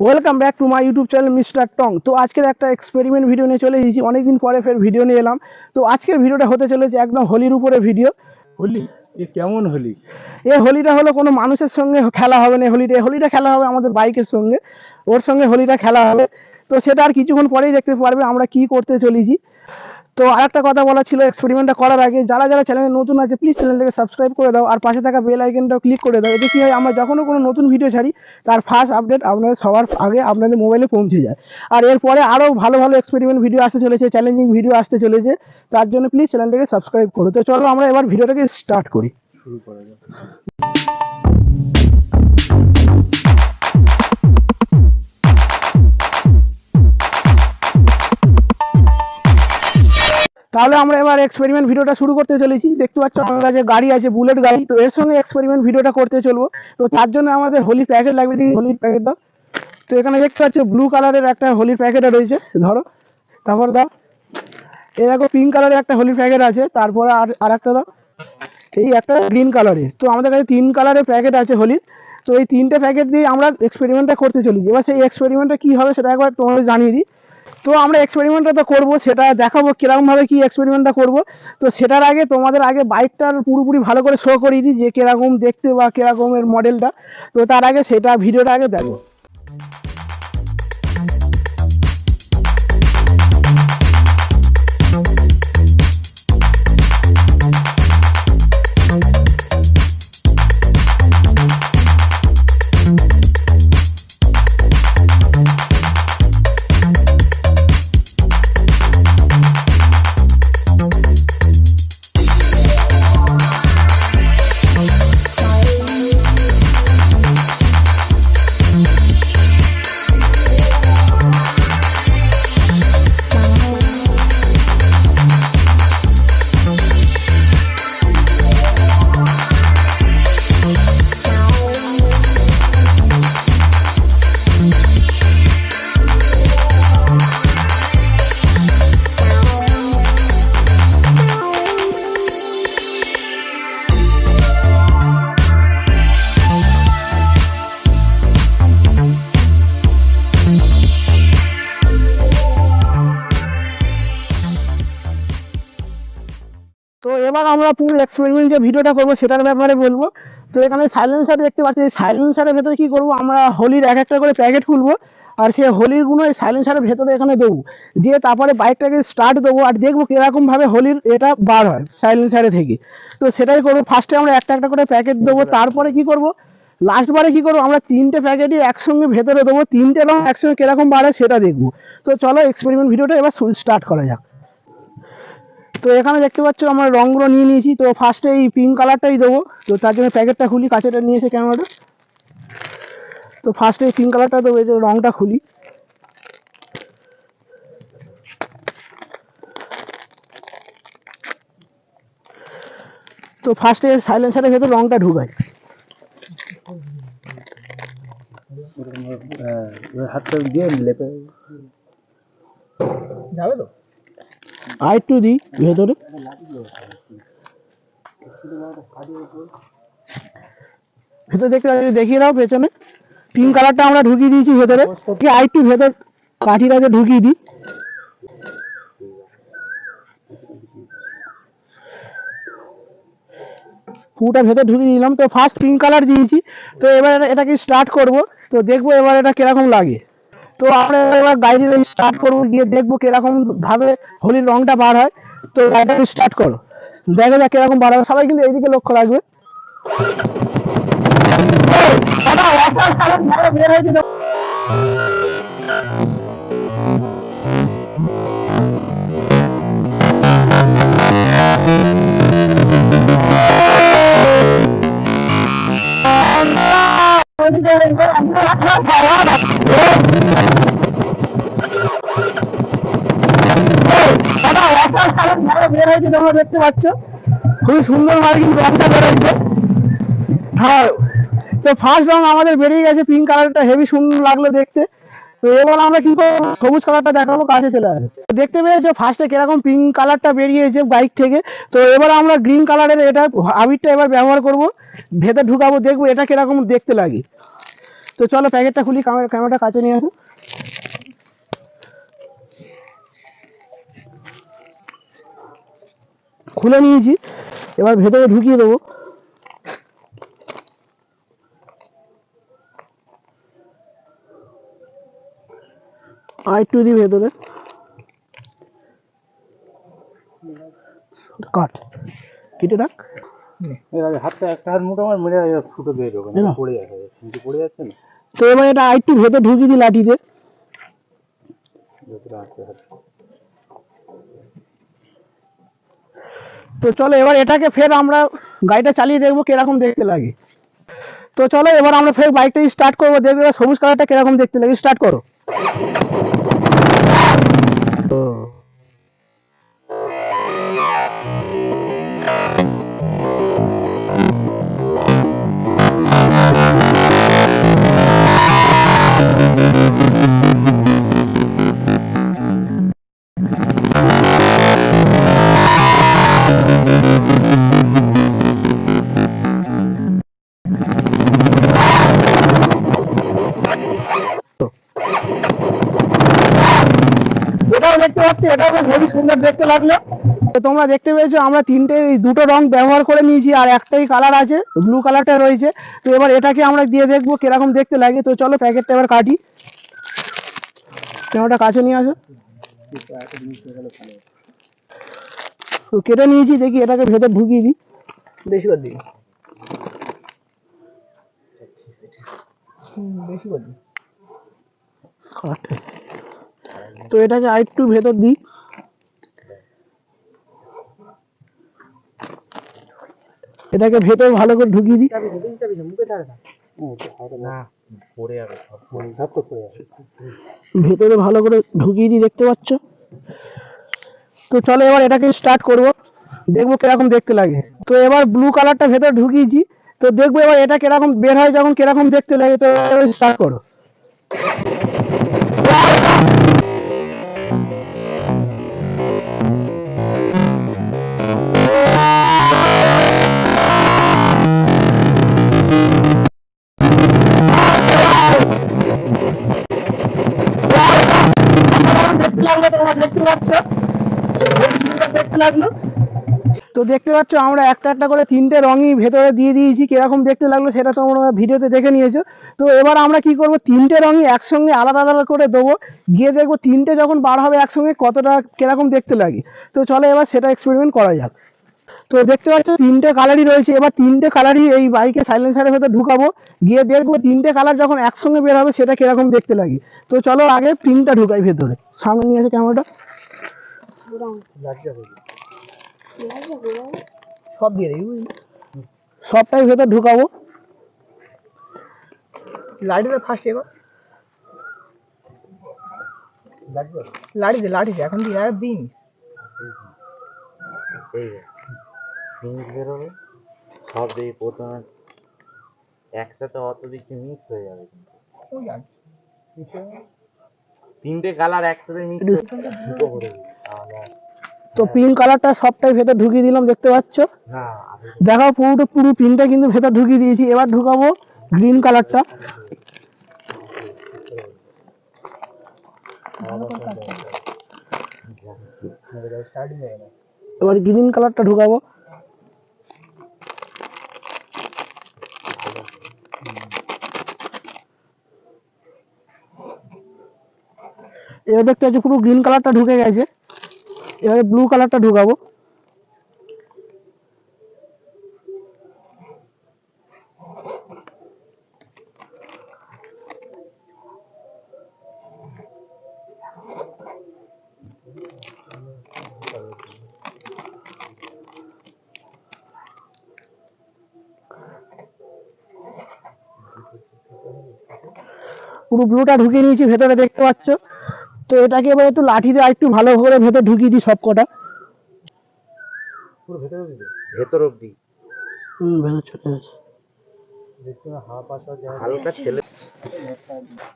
Welcome back to my YouTube channel mister টং। তো আজকের একটা এক্সপেরিমেন্ট ভিডিও নিয়ে চলে এসেছি, অনেকদিন পরে ফের ভিডিও নিয়ে এলাম। তো আজকের ভিডিওটা হতে চলেছে একদম হোলির উপরে ভিডিও। হোলি এ কেমন হোলি? এই হোলিটা হলো কোনো মানুষের সঙ্গে খেলা হবে না, হোলিটা খেলা হবে আমাদের বাইকের সঙ্গে, ওর সঙ্গে হোলিটা খেলা হবে। তো সেটা আর কিছুক্ষণ পরেই দেখতে পারবে আমরা কি করতে চলেছি। তো আরেকটা কথা বলা ছিল, এক্সপেরিমেন্টটা করার আগে যারা যারা চ্যানেলে নতুন আছে প্লিজ চ্যানেলটাকে সাবস্ক্রাইব করে দাও, আর পাশে থাকা বেল আইকনটাও ক্লিক করে দাও। এতে কি হয়, আমরা যখনও কোনো নতুন ভিডিও ছাড়ি তার ফার্স্ট আপডেট আপনাদের সবার আগে আপনাদের মোবাইলে পৌঁছে যায়। আর এরপরে আরও ভালো ভালো এক্সপেরিমেন্ট ভিডিও আসতে চলেছে, চ্যালেঞ্জিং ভিডিও আসতে চলেছে, তার জন্য প্লিজ চ্যানেলটাকে সাবস্ক্রাইব করো। তো চলো আমরা এবার ভিডিওটাকে স্টার্ট করি। শুরু করা যাক। তাহলে আমরা এবার এক্সপেরিমেন্ট ভিডিওটা শুরু করতে চলেছি। দেখতে পাচ্ছ আমার কাছে গাড়ি আছে, বুলেট গাড়ি। তো এর সঙ্গে এক্সপেরিমেন্ট ভিডিওটা করতে চলবো। তো তার জন্য আমাদের হোলির প্যাকেট লাগবে, হোলির প্যাকেট দাও। তো এখানে দেখতে পাচ্ছ ব্লু কালারের একটা হোলির প্যাকেট রয়েছে, ধরো। তারপর দাও, এই দেখো পিঙ্ক কালারের একটা হোলির প্যাকেট আছে। তারপরে আর একটা দাও, এই একটা গ্রিন কালারের। তো আমাদের কাছে 3 কালারের প্যাকেট আছে হোলির। তো এই 3টে প্যাকেট দিয়ে আমরা এক্সপেরিমেন্টটা করতে চলেছি। এবার সেই এক্সপেরিমেন্টটা কী হবে সেটা একবার তোমাদের জানিয়ে দিই। তো আমরা এক্সপেরিমেন্টটা তো করবো, সেটা দেখাবো কীরকমভাবে কী এক্সপেরিমেন্টটা করবো। তো সেটার আগে তোমাদের আগে বাইকটার পুরোপুরি ভালো করে শো করিয়ে দিই যে কীরকম দেখতে বা কীরকমের মডেলটা। তো তার আগে সেটা ভিডিওটা আগে দেখো। তো এবার আমরা পুরো এক্সপেরিমেন্ট যে ভিডিওটা করবো সেটার ব্যাপারে বলবো। তো এখানে সাইলেন্সার দেখতে পাচ্ছি, এই সাইলেন্সারের ভেতরে কি করবো, আমরা হোলির এক একটা করে প্যাকেট খুলবো, আর সেই হোলির গুলো এই সাইলেন্সারের ভেতরে এখানে দেবো, দিয়ে তারপরে বাইকটাকে স্টার্ট দেবো আর দেখবো কিরকম ভাবে হোলির এটা বার হয় সাইলেন্সারে থেকে। তো সেটাই করবো, ফার্স্টে আমরা একটা একটা করে প্যাকেট দেবো, তারপরে কি করবো লাস্টবারে কি করবো আমরা 3টে প্যাকেটই একসঙ্গে ভেতরে দেবো, 3টে রং একসঙ্গে কিরকম বাড়ে সেটা দেখবো। তো চলো এক্সপেরিমেন্ট ভিডিওটা এবার স্টার্ট করা যাক। তো এখানে দেখতে পাচ্ছ আমরা রঙগুলো নিয়ে নিয়েছি। তো ফার্স্টে এই পিঙ্ক কালারটাই দেবো। তো তার জন্য প্যাকেটটা খুলি, কাছেটা নিয়ে এসে ক্যামেরাটা। তো ফার্স্টে এই পিঙ্ক কালারটা দেবো, এই যে রঙটা খুলি। তো ফার্স্টে সাইলেন্সারের ভেতর রঙটা ঢুকাই। হাতটা দিয়ে লেপে যাবে তো। আর একটু দিই ভেতরে। ভেতরে দেখতে দেখিয়ে দাও, পেছনে পিঙ্ক কালারটা আমরা ঢুকিয়ে দিয়েছি ভেতরে। আর একটু ভেতর কাঠিটাকে ঢুকিয়ে দিই। পুরোটা ভেতর ঢুকিয়ে দিলাম। তো ফার্স্ট পিঙ্ক কালার দিয়েছি। তো এবার এটাকে স্টার্ট করব। তো দেখবো এবার এটা কিরকম লাগে। তো আমরা এবার গাড়ি স্টার্ট করবো, গিয়ে দেখবো কিরকম ভাবে হোলির রংটা বার হয়। তো গাড়িটাকে স্টার্ট করো, দেখা যাক কিরকম বার হয়। সবাই কিন্তু এইদিকে লক্ষ্য রাখবে। বের হয়েছে বের হয়েছে, তোমরা দেখতে পাচ্ছ খুবই সুন্দর ভাবে কিন্তু রংটা বেরোচ্ছে। হ্যাঁ, তো ফার্স্ট রং আমাদের বেরিয়ে গেছে, পিঙ্ক কালারটা হেভি সুন্দর লাগলো দেখতে। তো এবার আমরা কি করবো, সবুজ কালারটা দেখাবো, কাছে চলে আসে। দেখতে পেয়েছো ফার্স্টে কিরকম পিঙ্ক কালারটা বেরিয়েছে বাইক থেকে। তো এবার আমরা গ্রিন কালারের এটা আবিরটা এবার ব্যবহার করব, ভেতর ঢুকাবো, দেখবো এটা কিরকম দেখতে লাগে। তো তো চলো প্যাকেটটা খুলি, ক্যামেরাটা কাছে নিয়ে আসো। খুলে নিয়েছি, এবার ভেতরে ঢুকিয়ে দেবো। আর একটু দিই ভেতরে, কাট কেটে রাখ। এর আগে হাতটা একটা হাত মোটামুটি মেরে ফুটো দিয়ে দেবো, এনো। পড়ে যাবে, কিন্তু পড়ে যাচ্ছে না। তো এবার এটা আর একটু ভেতরে ঢুকিয়ে দিই লাঠিতে। ভেতরে আসতে হাত। তো চলো এবার এটাকে ফের আমরা গাড়িটা চালিয়ে দেখবো কিরকম দেখতে লাগে। তো চলো এবার আমরা ফের বাইকটা স্টার্ট করবো, দেখবো এবার সবুজ কালারটা কিরকম দেখতে লাগে। স্টার্ট করো। এটাও দেখতে পাচ্ছি, এটাও বেশ হেবি সুন্দর দেখতে লাগলো। তো তোমরা দেখতে পেয়েছো আমরা দুটো রং ব্যবহার করে নিয়েছি, আর একটাই কালার আছে, ব্লু কালারটা রয়েছে। তো এবার এটাকে আমরা দিয়ে দেখবো কিরকম দেখতে লাগে। তো চলো প্যাকেটটা এবার কাটি, ক্যামেরাটা কাছে নিয়ে আসো। তো কেটে নিয়েছি, দেখি এটাকে ভেতর ঢুকিয়ে দিই। বেশি করে দিই, বেশি করে দিই। তো এটাকে আরেকটু ভেতর দিই। এটাকে ভেতর ভালো করে ঢুকিয়ে দিই। ভেতরে ভালো করে ঢুকিয়ে দিই, দেখতে পাচ্ছ। তো চলো এবার এটাকে স্টার্ট করব, দেখবো কিরকম দেখতে লাগে। তো এবার ব্লু কালারটা ভেতরে ঢুকিয়েছি, তো দেখবো এবার এটা কিরকম বের হয়, যখন কিরকম দেখতে লাগে। তো স্টার্ট করো। তো দেখতে পাচ্ছ আমরা একটা একটা করে তিনটে রঙই ভেতরে দিয়ে দিয়েছি, কিরকম দেখতে লাগলো সেটা তোমরা ভিডিওতে দেখে নিয়েছো। তো এবার আমরা কি করব, তিনটে রঙই একসঙ্গে আলাদা আলাদা করে দেবো, গিয়ে দেখবো তিনটে যখন বার হবে একসঙ্গে কতটা কিরকম দেখতে লাগে। তো চলো এবার সেটা এক্সপেরিমেন্ট করা যাক। তো দেখতে পাচ্ছ তিনটে কালারই রয়েছে, এবার তিনটে কালারই এই বাইকে সাইলেন্সারের ভেতর ঢুকাবো, গিয়ে দেখবো তিনটে কালার যখন একসঙ্গে বের হবে সেটা কিরকম দেখতে লাগে। তো চলো আগে পিনটা ঢুকাই ভেতরে, সামনে নিয়ে আসে ক্যামেরাটা। সব দিয়ে দিই, সবটাই ভেতর ঢুকাবো। লাঠিতে ফার্স্ট এগো, লাঠিতে এখন দিই আর দিন বেরোবে সব দিয়ে প্রথমে একসাথে অত দিকে মিক্স হয়ে যাবে, তিনটে কালার একসাথে মিক্স করে তো পিঙ্ক কালারটা সবটাই ভেতর ঢুকিয়ে দিলাম, দেখতে পাচ্ছ। দেখো পুরো পিনটা কিন্তু ভেতর ঢুকিয়ে দিয়েছি। এবার ঢুকাবো গ্রিন কালারটা। এবার গ্রিন কালারটা ঢুকাবো। এবার দেখতে পাচ্ছি পুরো গ্রিন কালারটা ঢুকে গেছে। এবারে ব্লু কালারটা ঢুকাবো। পুরো ব্লুটা ঢুকিয়ে নিয়েছি ভেতরে, দেখতে পাচ্ছ। তো এটাকে এবার একটু লাঠি দিয়ে একটু ভালো করে ভেতর ঢুকিয়ে দিই সব কটা। পুরো ভেতর অব্দি ভেতর চলে গেছে। হালকা ছেলে।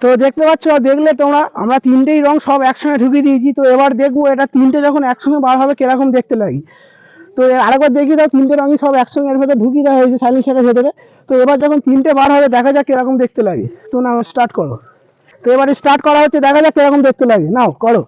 তো দেখতে পাচ্ছ, দেখলে তোমরা আমরা তিনটেই রং সব একসঙ্গে ঢুকিয়ে দিয়েছি। তো এবার দেখবো এটা তিনটে যখন একসঙ্গে বার হবে কিরকম দেখতে লাগে। তো আরেকবার দেখিয়ে দাও, তিনটে রঙই সব একসঙ্গে এর ভেতরে ঢুকিয়ে দেওয়া হয়েছে সাইলেন্সারের ভেতরে। তো এবার যখন তিনটে বার হবে দেখা যাক কিরকম দেখতে লাগে। তো নাও স্টার্ট করো। তো এবারে স্টার্ট করা হচ্ছে, দেখা যাক কিরকম দেখতে লাগে, নাও করো।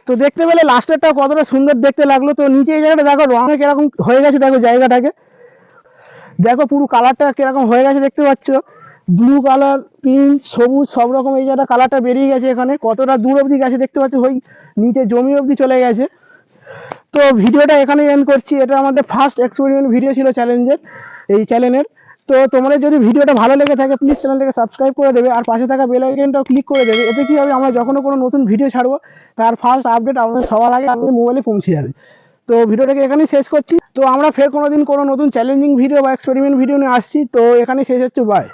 তো দেখতে পেলে লাস্টেরটা কতটা সুন্দর দেখতে লাগলো। তো নিচে এই জায়গাটা দেখো রঙে কিরকম হয়ে গেছে, দেখো জায়গাটাকে দেখো পুরো কালারটা কিরকম হয়ে গেছে দেখতে পাচ্ছ, ব্লু কালার, পিঙ্ক, সবুজ সব রকম এই জায়গাটা কালারটা বেরিয়ে গেছে। এখানে কতটা দূর অবধি গেছে দেখতে পাচ্ছ, ওই নিচে জমি অবধি চলে গেছে। তো ভিডিওটা এখানে এন্ড করছি। এটা আমাদের ফার্স্ট এক্সপেরিমেন্ট ভিডিও ছিল চ্যালেঞ্জের, এই চ্যানেলের। তো তোমাদের যদি ভিডিওটা ভালো লেগে থাকে প্লিজ চ্যানেলটাকে সাবস্ক্রাইব করে দেবে, আর পাশে থাকা বেল আইকনটাও ক্লিক করে দেবে। এতে কি হবে, আমরা যখনও কোনো নতুন ভিডিও ছাড়বো তার ফার্স্ট আপডেট আমাদের সবার আগে আমাদের মোবাইলে পৌঁছে যাবে। তো ভিডিওটাকে এখানেই শেষ করছি। তো আমরা ফের কোনো দিন কোনো নতুন চ্যালেঞ্জিং ভিডিও বা এক্সপেরিমেন্ট ভিডিও নিয়ে আসছি। তো এখানেই শেষ হচ্ছে, বাই।